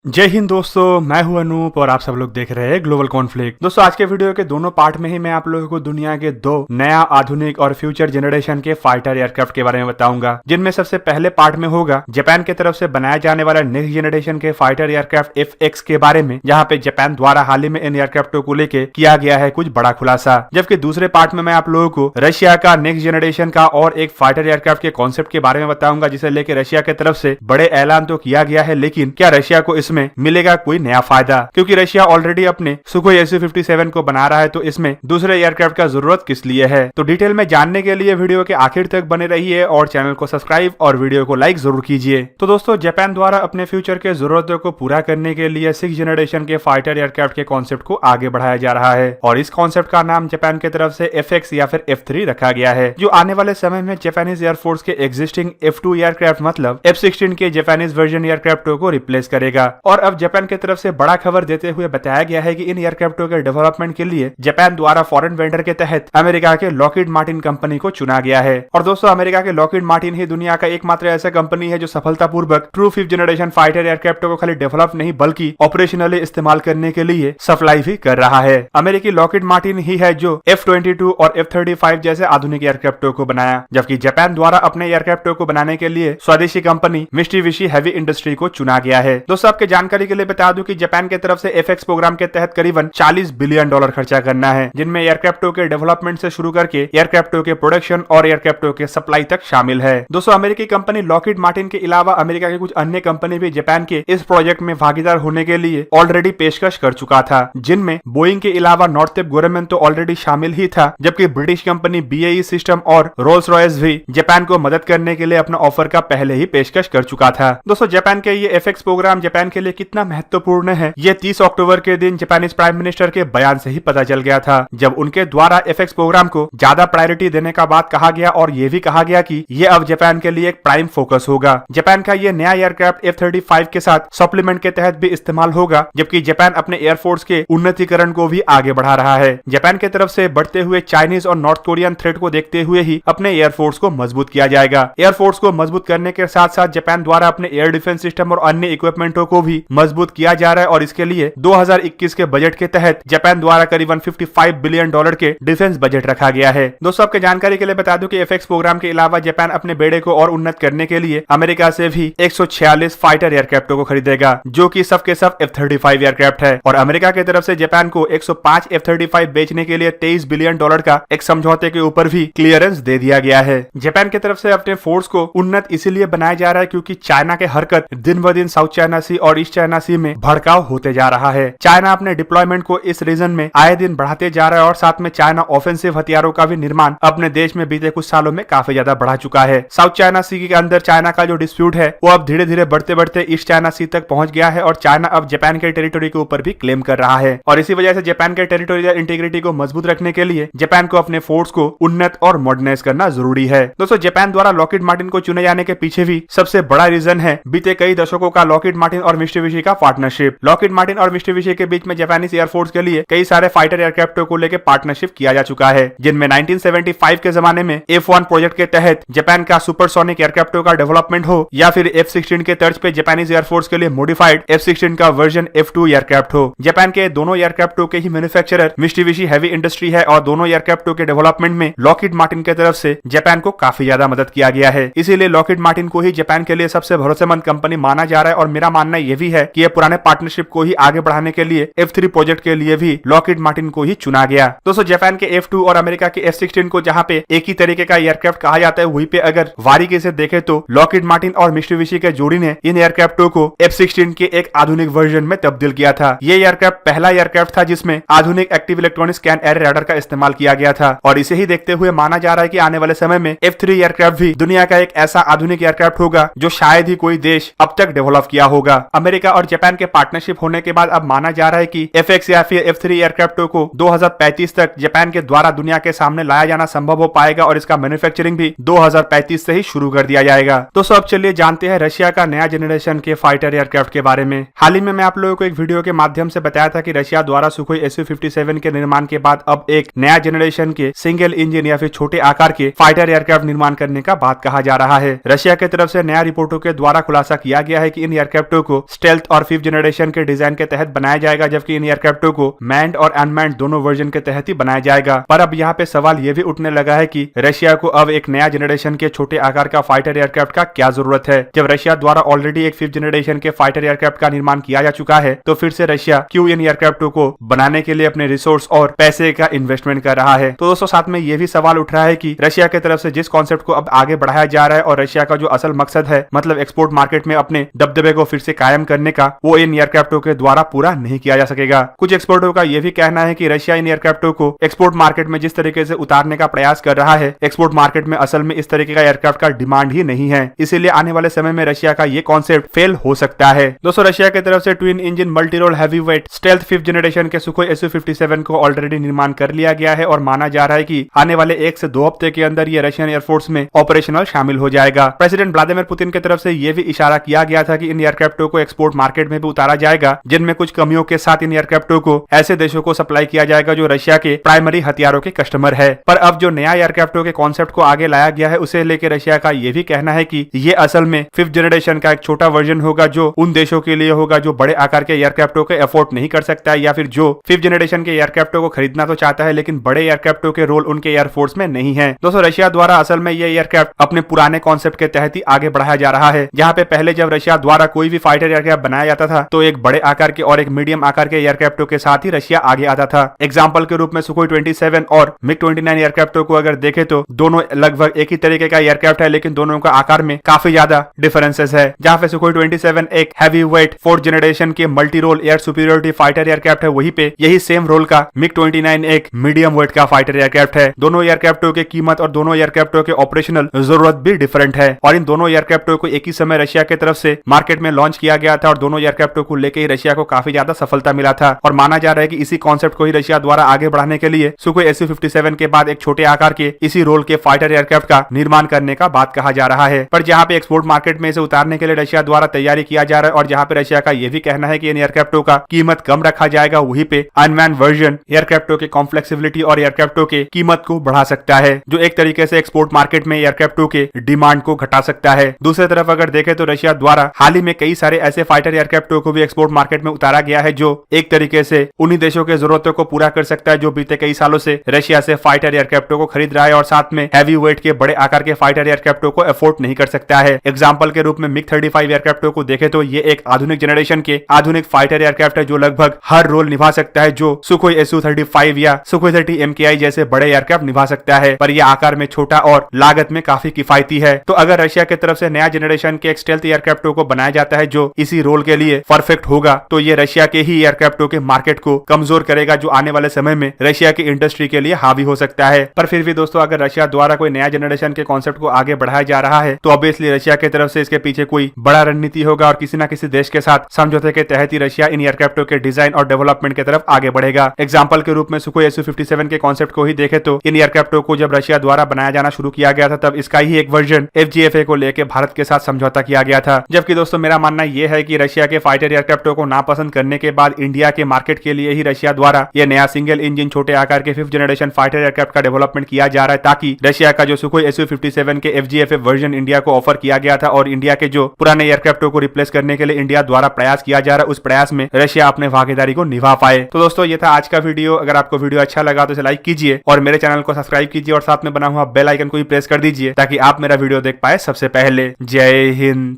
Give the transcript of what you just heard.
जय हिंद दोस्तों, मैं हूं अनूप और आप सब लोग देख रहे हैं ग्लोबल कॉन्फ्लिक्ट। दोस्तों आज के वीडियो के दोनों पार्ट में ही मैं आप लोगों को दुनिया के दो नया आधुनिक और फ्यूचर जनरेशन के फाइटर एयरक्राफ्ट के बारे में बताऊंगा, जिनमें सबसे पहले पार्ट में होगा जापान की तरफ से बनाया जाने वाला नेक्स्ट जनरेशन के फाइटर एयरक्राफ्ट FX के बारे में, जहां पे जापान द्वारा हाल ही में इन एयरक्राफ्टों को लेकर किया गया है कुछ बड़ा खुलासा। जबकि दूसरे पार्ट में मैं आप लोगों को रशिया का नेक्स्ट जनरेशन का और एक फाइटर एयरक्राफ्ट के कॉन्सेप्ट के बारे में बताऊंगा, जिसे लेकर रशिया की तरफ से बड़े ऐलान तो किया गया है, लेकिन क्या रशिया को इसमें मिलेगा कोई नया फायदा? क्योंकि रशिया ऑलरेडी अपने सुखोई Su-57 को बना रहा है, तो इसमें दूसरे एयरक्राफ्ट का जरूरत किस लिए है? तो डिटेल में जानने के लिए वीडियो के आखिर तक बने रहिए और चैनल को सब्सक्राइब और वीडियो को लाइक जरूर कीजिए। तो दोस्तों, जापान द्वारा अपने फ्यूचर के जरूरतों को पूरा करने के लिए 6th जनरेशन के फाइटर एयरक्राफ्ट के कॉन्सेप्ट को आगे बढ़ाया जा रहा है और इस कॉन्सेप्ट का नाम जापान की तरफ से FX या फिर F3 रखा गया है, जो आने वाले समय में जापानीज एयरफोर्स के एग्जिस्टिंग F2 एयरक्राफ्ट मतलब F-16 के जापानीज वर्जन एयरक्राफ्टों को रिप्लेस करेगा। और अब जापान की तरफ से बड़ा खबर देते हुए बताया गया है कि इन एयरक्राफ्टों के डेवलपमेंट के लिए जापान द्वारा फॉरेन वेंडर के तहत अमेरिका के लॉकहीड मार्टिन कंपनी को चुना गया है। और दोस्तों, अमेरिका के लॉकहीड मार्टिन ही दुनिया का एकमात्र ऐसा कंपनी है जो सफलतापूर्वक ट्रू 5th जनरेशन फाइटर एयरक्राफ्टों को खाली डेवलप नहीं बल्कि ऑपरेशनली इस्तेमाल करने के लिए सप्लाई भी कर रहा है। अमेरिकी लॉकहीड मार्टिन ही है जो F-22 और F-35 जैसे आधुनिक एयरक्राफ्टों को बनाया, जबकि जापान द्वारा अपने एयरक्राफ्टों को बनाने के लिए स्वदेशी कंपनी मित्सुबिशी हेवी इंडस्ट्री को चुना गया है। दोस्तों, आपके जानकारी के लिए बता दूं कि जापान की तरफ से FX प्रोग्राम के तहत करीबन $40 बिलियन खर्चा करना है, जिनमें एयरक्राफ्टों के डेवलपमेंट से शुरू करके एयरक्राफ्टों के प्रोडक्शन और एयरक्राफ्टों के सप्लाई तक शामिल है। दोस्तों, अमेरिकी कंपनी लॉकहीड मार्टिन के अलावा अमेरिका के कुछ अन्य कंपनी भी जापान के इस प्रोजेक्ट में भागीदार होने के लिए ऑलरेडी पेशकश कर चुका था, जिनमें बोइंग के अलावा नॉर्थेप गोरेमन तो ऑलरेडी शामिल ही था, जबकि ब्रिटिश कंपनी BAE सिस्टम और रोल्स रॉयस भी जापान को मदद करने के लिए अपना ऑफर का पहले ही पेशकश कर चुका था। दोस्तों, जापान के ये FX प्रोग्राम जापान के लिए कितना महत्वपूर्ण है, ये 30 अक्टूबर के दिन जापानीज प्राइम मिनिस्टर के बयान से ही पता चल गया था, जब उनके द्वारा FX प्रोग्राम को ज्यादा प्रायोरिटी देने का बात कहा गया और ये भी कहा गया कि ये अब जापान के लिए एक प्राइम फोकस होगा। जापान का ये नया एयरक्राफ्ट F-35 के साथ सप्लीमेंट के तहत भी इस्तेमाल होगा, जबकि जापान अपने एयरफोर्स के उन्नतीकरण को भी आगे बढ़ा रहा है। जापान की तरफ से बढ़ते हुए चाइनीज और नॉर्थ कोरियन थ्रेट को देखते हुए ही अपने एयरफोर्स को मजबूत किया जाएगा। एयरफोर्स को मजबूत करने के साथ साथ जापान द्वारा अपने एयर डिफेंस सिस्टम और अन्य इक्विपमेंटों को भी मजबूत किया जा रहा है और इसके लिए 2021 के बजट के तहत जापान द्वारा करीबन $55 बिलियन के डिफेंस बजट रखा गया है। दोस्तों, आपके जानकारी के लिए बता दूं कि FX प्रोग्राम के अलावा जापान अपने बेड़े को और उन्नत करने के लिए अमेरिका से भी 146 फाइटर एयरक्राफ्टों को खरीदेगा, जो कि सब के सब F-35 एयरक्राफ्ट है। और अमेरिका की तरफ से जापान को 105 F-35 बेचने के लिए $23 बिलियन का एक समझौते के ऊपर भी क्लियरेंस दे दिया गया है। जापान की तरफ से अपने फोर्स को उन्नत इसीलिए बनाया जा रहा है क्योंकि चाइना के हरकत दिन ब दिन साउथ चाइना सी और ईस्ट चाइना सी में भड़काव होते जा रहा है। चाइना अपने डिप्लॉयमेंट को इस रीजन में आए दिन बढ़ाते जा रहा है और साथ में चाइना ऑफेंसिव हथियारों का भी निर्माण अपने देश में बीते कुछ सालों में काफी ज्यादा बढ़ा चुका है। साउथ चाइना सी के अंदर चाइना का जो डिस्प्यूट है वो अब धीरे धीरे बढ़ते बढ़ते ईस्ट चाइना सी तक पहुंच गया है और चाइना अब जापान के टेरिटोरी के ऊपर भी क्लेम कर रहा है। और इसी वजह से जापान के टेरिटोरियल इंटीग्रिटी को मजबूत रखने के लिए जापान को अपने फोर्स को उन्नत और मॉडर्नाइज करना जरूरी है। दोस्तों, जापान द्वारा लॉकहीड मार्टिन को चुने जाने के पीछे भी सबसे बड़ा रीजन है बीते कई दशकों का लॉकहीड मार्टिन और मित्सुबिशी का पार्टनरशिप। लॉकहीड मार्टिन और मित्सुबिशी के बीच में जापानीज एयरफोर्स के लिए कई सारे फाइटर एयरक्राफ्टों को लेकर पार्टनरशिप किया जा चुका है, जिनमें 1975 के जमाने में F-1 प्रोजेक्ट के तहत जापान का सुपरसोनिक एयरक्राफ्टों का डेवलपमेंट हो या फिर F-16 के तर्ज पे जापानीज एयरफोर्स के लिए मॉडिफाइड F-16 का वर्जन F-2 एयरक्राफ्ट हो। जापान के दोनों एयरक्राफ्टों के ही मैन्युफैक्चरर मित्सुबिशी हेवी इंडस्ट्री है और दोनों एयरक्राफ्टों के डेवलपमेंट में लॉकहीड मार्टिन की तरफ से जापान को काफी ज्यादा मदद किया गया है। इसीलिए लॉकहीड मार्टिन को ही जापान के लिए सबसे भरोसेमंद कंपनी माना जा रहा है और मेरा मानना यह भी है कि यह पुराने पार्टनरशिप को ही आगे बढ़ाने के लिए F-3 प्रोजेक्ट के लिए भी लॉकहीड मार्टिन को ही चुना गया। दोस्तों, जापान के F-2 और अमेरिका के F-16 को जहां पे एक ही तरीके का एयरक्राफ्ट कहा जाता है, वहीं पे अगर बारीकी से देखें तो लॉकहीड मार्टिन और मित्सुबिशी के जोड़ी ने इन एयरक्राफ्टों को F-16 के एक आधुनिक वर्जन में तब्दील किया था। ये एयरक्राफ्ट पहला एयरक्राफ्ट था जिसमें आधुनिक active electronic scan air radar का इस्तेमाल किया गया था और इसे ही देखते हुए माना जा रहा है कि आने वाले समय में F-3 एयरक्राफ्ट भी दुनिया का एक ऐसा आधुनिक एयरक्राफ्ट होगा जो शायद ही कोई देश अब तक डेवलप किया होगा। अमेरिका और जापान के पार्टनरशिप होने के बाद अब माना जा रहा है कि FX या फिर F-3 एयरक्राफ्टों को 2035 तक जापान के द्वारा दुनिया के सामने लाया जाना संभव हो पाएगा और इसका मैन्युफैक्चरिंग भी 2035 से ही शुरू कर दिया जाएगा। दोस्तों, अब चलिए जानते हैं रशिया का नया जनरेशन के फाइटर एयरक्राफ्ट के बारे में। हाल ही में मैं आप लोगों को एक वीडियो के माध्यम से बताया था कि रशिया द्वारा सुखोई Su-57 के निर्माण के बाद अब एक नया जनरेशन के सिंगल इंजन या फिर छोटे आकार के फाइटर एयरक्राफ्ट निर्माण करने का बात कहा जा रहा है। रशिया की तरफ से नया रिपोर्टों के द्वारा खुलासा किया गया है कि इन एयरक्राफ्टों को स्टेल्थ और 5th जनरेशन के डिजाइन के तहत बनाया जाएगा, जबकि इन एयरक्राफ्टों को मैन्ड और अनमैन्ड दोनों वर्जन के तहत ही बनाया जाएगा। पर अब यहाँ पे सवाल ये भी उठने लगा है कि रशिया को अब एक नया जनरेशन के छोटे आकार का फाइटर एयरक्राफ्ट का क्या जरूरत है। जब रशिया द्वारा ऑलरेडी एक 5th जनरेशन के फाइटर एयरक्राफ्ट का निर्माण किया जा चुका है, तो फिर से रशिया क्यों इन एयरक्राफ्टों को बनाने के लिए अपने रिसोर्स और पैसे का इन्वेस्टमेंट कर रहा है। तो दोस्तों साथ में ये भी सवाल उठ रहा है कि रशिया की तरफ से जिस कॉन्सेप्ट को अब आगे बढ़ाया जा रहा है और रशिया का जो असल मकसद है, मतलब एक्सपोर्ट मार्केट में अपने दबदबे को फिर से कायम करने का, वो इन एयरक्राफ्टों के द्वारा पूरा नहीं किया जा सकेगा। कुछ एक्सपर्टों का यह भी कहना है कि रशिया इन एयरक्राफ्टों को एक्सपोर्ट मार्केट में जिस तरीके से उतारने का प्रयास कर रहा है, एक्सपोर्ट मार्केट में असल में इस तरीके का एयरक्राफ्ट का डिमांड ही नहीं है। इसीलिए आने वाले समय में रशिया का ये कॉन्सेप्ट फेल हो सकता है। दोस्तों रशिया की तरफ से twin engine multi role heavy weight stealth 5th generation के सुखोई Su-57 को ऑलरेडी निर्माण कर लिया गया है और माना जा रहा है कि आने वाले 1 से 2 हफ्ते के अंदर ये रशियन एयरफोर्स में ऑपरेशनल शामिल हो जाएगा। प्रेसिडेंट व्लादिमीर पुतिन की तरफ से यह भी इशारा किया गया था कि इन एयरक्राफ्टों को एक्सपोर्ट मार्केट में भी उतारा जाएगा, जिनमें कुछ कमियों के साथ इन एयरक्राफ्टों को ऐसे देशों को सप्लाई किया जाएगा जो रशिया के प्राइमरी हथियारों के कस्टमर है। पर अब जो नया एयरक्राफ्टों के कॉन्सेप्ट को आगे लाया गया है, उसे लेकर रशिया का यह भी कहना है कि ये असल में 5th जनरेशन का एक छोटा वर्जन होगा, जो उन देशों के लिए होगा जो बड़े आकार के एयरक्राफ्टों को अफोर्ड नहीं कर सकता है, या फिर जो 5th जनरेशन के एयरक्राफ्टों को खरीदना तो चाहता है लेकिन बड़े एयरक्राफ्टों के रोल उनके एयरफोर्स में नहीं है। दोस्तों रशिया द्वारा असल में ये एयरक्राफ्ट अपने पुराने कॉन्सेप्ट के तहत ही आगे बढ़ाया जा रहा है, जहाँ पे पहले जब रशिया द्वारा कोई भी फाइटर एयरक्राफ्ट बनाया जाता था तो एक बड़े आकार के और एक मीडियम आकार के एयरक्राफ्टों के साथ ही रशिया आगे आता था। एग्जाम्पल के रूप में सुखोई 27 और MiG-29 एयरक्राफ्टों को अगर देखें तो दोनों लगभग एक ही तरीके का एयरक्राफ्ट है, लेकिन दोनों का आकार में काफी ज्यादा डिफरेंसेस है। जहाँ पे सुखोई 27 एक हैवी वेट 4th जनरेशन के multi role air superiority fighter aircraft है, वहीं पे यही सेम रोल का MiG-29 एक मीडियम वेट का फाइटर एयरक्राफ्ट है। दोनों एयरक्राफ्टों की कीमत और दोनों एयरक्राफ्टों के ऑपरेशनल जरूरत भी डिफरेंट है, और इन दोनों एयरक्राफ्टों को एक ही समय रशिया की तरफ से मार्केट में लॉन्च किया गया था और दोनों एयरक्राफ्टों को लेकर ही रशिया को काफी ज्यादा सफलता मिला था। और माना जा रहा है कि इसी कॉन्सेप्ट को ही रशिया द्वारा आगे बढ़ाने के लिए सुखोई Su-57 के बाद एक छोटे आकार के इसी रोल के फाइटर एयरक्राफ्ट का निर्माण करने का बात कहा जा रहा है। पर जहाँ पे एक्सपोर्ट मार्केट में इसे उतारने के लिए रशिया द्वारा तैयारी किया जा रहा है और जहाँ पे रशिया का यह भी कहना है कि इन एयरक्राफ्टों का कीमत कम रखा जाएगा, वहीं पे अनमैन्ड वर्जन एयरक्राफ्टों के कॉम्प्लेक्सिबिलिटी और एयरक्राफ्टों के कीमत को बढ़ा सकता है, जो एक तरीके से एक्सपोर्ट मार्केट में एयरक्राफ्टों के डिमांड को घटा सकता है। दूसरी तरफ अगर देखें तो रशिया द्वारा हाल ही में कई सारे ऐसे फाइटर एयरक्राफ्टों को भी एक्सपोर्ट मार्केट में उतारा गया है, जो एक तरीके से उन्हीं देशों के जरूरतों को पूरा कर सकता है जो बीते कई सालों से रशिया से फाइटर एयरक्राफ्टों को खरीद रहा है और साथ में हैवी वेट के बड़े आकार के फाइटर एयरक्राफ्टों को अफोर्ड नहीं कर सकता है। एग्जांपल के रूप में MiG-35 एयरक्राफ्टों को देखें तो ये एक आधुनिक जनरेशन के आधुनिक फाइटर एयरक्राफ्ट है, जो लगभग हर रोल निभा सकता है जो सुखोई Su-35 या सुखोई 30 MKI जैसे बड़े एयरक्राफ्ट निभा सकता है, पर यह आकार में छोटा और लागत में काफी किफायती है। तो अगर रशिया की तरफ से नया जनरेशन के एक स्टेल्थ एयरक्राफ्टों को बनाया जाता है जो इसी रोल के लिए परफेक्ट होगा, तो ये रशिया के ही एयरक्राफ्टों के मार्केट को कमजोर करेगा, जो आने वाले समय में रशिया की इंडस्ट्री के लिए हावी हो सकता है। पर फिर भी दोस्तों अगर रशिया द्वारा कोई नया जनरेशन के कॉन्सेप्ट को आगे बढ़ाया जा रहा है, तो ऑब्वियसली रशिया की तरफ से इसके पीछे कोई बड़ा रणनीति होगा और किसी न किसी देश के साथ समझौते के तहत ही रशिया इन एयरक्राफ्टों के डिजाइन और डेवलपमेंट की तरफ आगे बढ़ेगा। एग्जाम्पल के रूप में सुखोई Su-57 के कॉन्सेप्ट को ही देखे तो इन एयरक्राफ्टों को जब रशिया द्वारा बनाया जाना शुरू किया गया था, तब इसका ही एक वर्जन FGFA को लेकर भारत के साथ समझौता किया गया था। जबकि दोस्तों मेरा मानना यह है कि रशिया के फाइटर एयरक्राफ्टों को नापसंद करने के बाद इंडिया के मार्केट के लिए ही रशिया द्वारा यह नया सिंगल इंजन छोटे आकार के 5th जनरेशन फाइटर एयरक्राफ्ट का डेवलपमेंट किया जा रहा है, ताकि रशिया का जो सुखोई Su-57 के FGFA वर्जन इंडिया को ऑफर किया गया था और इंडिया के जो पुराने एयरक्राफ्टों को रिप्लेस करने के लिए इंडिया द्वारा प्रयास किया जा रहा है, उस प्रयास में रशिया अपने भागीदारी को निभा पाए। तो दोस्तों ये था आज का वीडियो। अगर आपको वीडियो अच्छा लगा तो इसे लाइक कीजिए और मेरे चैनल को सब्सक्राइब कीजिए और साथ में बना हुआ बेल आइकन को भी प्रेस कर दीजिए ताकि आप मेरा वीडियो देख पाए सबसे पहले। जय हिंद।